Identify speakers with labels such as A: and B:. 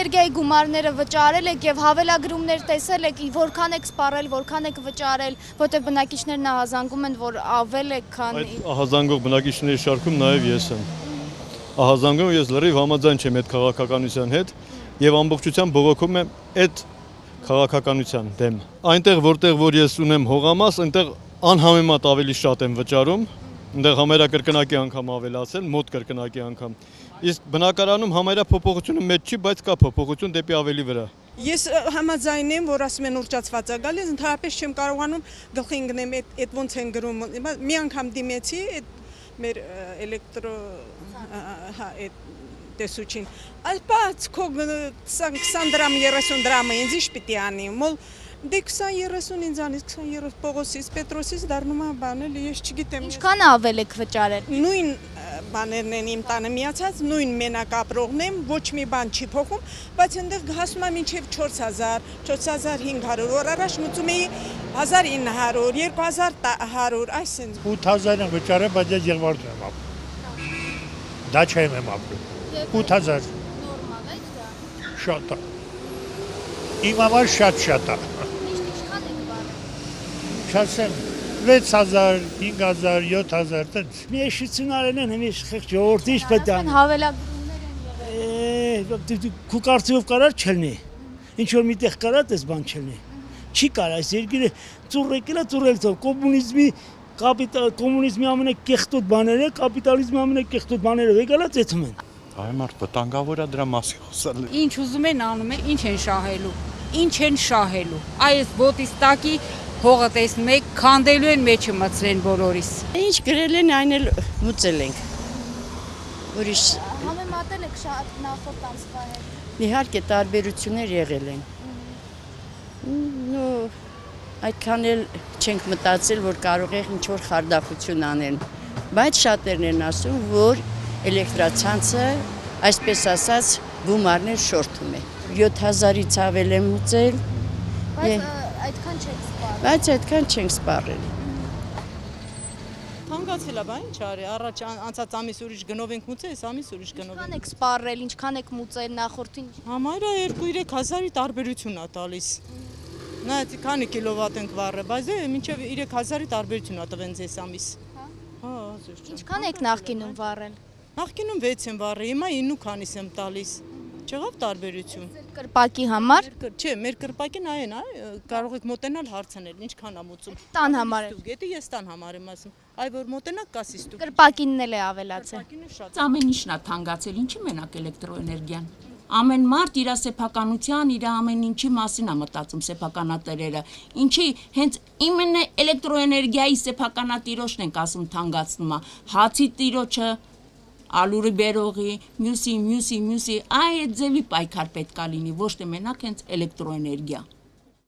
A: Էլեկտրոէներգիայի գումարները վճարել եք եւ հավելագրումներ տեսել եք, որքան եք սպառել, որքան եք վճարել, որտեղ բնակիչներն ահազանգում են, որ ավել է, քան
B: Այդ ահազանգող բնակիչների շարքում նաև ես եմ։ Ահազանգում ես լրիվ համաձայն չեմ այդ քաղաքականության հետ եւ ամբողջությամբ բողոքում եմ այդ քաղաքականության դեմ։ Այնտեղ որտեղ որ ես ունեմ հողամաս, այնտեղ անհամեմատ ավելի շատ եմ վճարում, այնտեղ համարյա կրկնակի անգամ ավելացել, մոտ կրկնակի անգամ։ Իսկ բնակարանում համարյա փոփոխությունը մեծ չի, բայց կա փոփոխություն դեպի ավելի վրա։
C: Ես համաձայն եմ, որ ասում են ուռճացված է գալիս, ընդհանրապես չեմ կարողանում գլխի ընկնեմ այդ ոնց են գրում։ Մի անգամ դիմեցի այդ մեր էլեկտրո այդ տեսուչին։ Բայց քո 20 դրամ 30 դրամը ինձ ի՞նչ պիտի անի։ Մոլ դե 20-30 ինձանից 20-30 Պողոսից, Պետրոսից դառնում է բանել, ես չգիտեմ։
A: Ինչքան ավել եք վճարել։
C: Նույն բաներն են իմ տանը միացած, նույն մենակ ապրողն եմ, ոչ մի բան չի փոխում, բայց այնտեղ հասնում է մինչև 4000, 4500, որ առաջ մուծում էի 1900, 2100, այսինքն
D: 8000 եմ վճարել, բայց ես Եղվարդում եմ ապրում։ Դաչայում եմ ապրում։ 8000
A: Նորմալ է դա։
D: շատ է։ Իմ համար շատ է։
A: Ինչքան եք վարել։
D: Չասեմ 6000, 5000, 7000 տենց։
E: Մեշություն արել են հենց խեղճ ժողովրդի ինչ պետք է անի։
A: Հավելագրումներ են եղել։
E: Քու կարծիքով կարար չլինի։ Ինչ որ միտեղ կարա դες բան չլինի։ Չի կարա, այս երկիրը ծուռ եկել է ծուռել թող կոմունիզմի ամենակեղտոտ բաները, կապիտալիզմի ամենակեղտոտ բաները եկել է ծեծում են։
F: Այ մարդ վտանգավոր է դրա մասին խոսել։
G: Ինչ ուզում են անում են, ինչ են շահելու։ Ինչ են շահելու։ Այս ոտից տակի հողը տեսնում եք, քանդելու են մեջը մտցրեն բոլորիս։
H: Ինչ գրել են, այն էլ մուծել ենք։ Ուրիշ
A: Համեմատել եք շատ նախորդ ամսվա հետ։
H: իհարկե տարբերություններ եղել են։ Նո այդքան էլ չենք մտածել, որ կարող է ինչ-որ խարդախություն անեն, բայց շատերն են ասում, որ էլեկտրացանցը, այսպես ասած, գումարներ շորթում է։ 7000-ից ավել եմ մուծել,
A: Բայց այդքան չեք սպառել։
H: բայց այդքան չենք սպառել։
C: Թանկացել է, բա ինչ արի, առաջ անցած ամիս ուրիշ գնով ենք մուծել, այս ամիս ուրիշ գնով։
A: Ինչքան եք սպառել, ինչքան եք մուծել նախորդին։
C: Համարը 2-3000-ի տարբերություն է տալիս։ Նայեցի քանի կիլովատ ենք վառել, բայց դե մինչև 3000-ի տարբերություն է տվեն ձեզ ամիս։ Հա, զուր։
A: Ինչքան եք նախկինում վառել։
C: Նախկինում 6 եմ վառել, հիմա 9 քանիս եմ տալիս։ Չեղավ տարբերություն։
A: Կրպակի համար,
C: Չէ, մեր կրպակին այն է, կարող եք մոտենալ հարցնել, ինչքան է մուծում։
A: տան համար է։
C: Գետի ես տան համար եմ ասում։ Այ որ մոտենակ կասի ստուգ։
A: Կրպակինն էլ է ավելացել։
C: Կրպակինը շատ։
I: Ամեն ինչն է թանկացել, ինչի մենակ էլեկտրոէներգիան։ Ամեն մարդ իր սեփականության, իր ամեն ինչի մասին է մտածում սեփականատերերը։ Ինչի հենց իմенно էլեկտրոէներգիայի սեփականատիրոջն ենք ասում թանկացնում է։ Հացի տիրոջը, ալուրի բերողի, մյուսի, այ այդ ձևի պայքար պետք է լինի, ոչ թե մենակ հենց էլեկտրոէներգիա։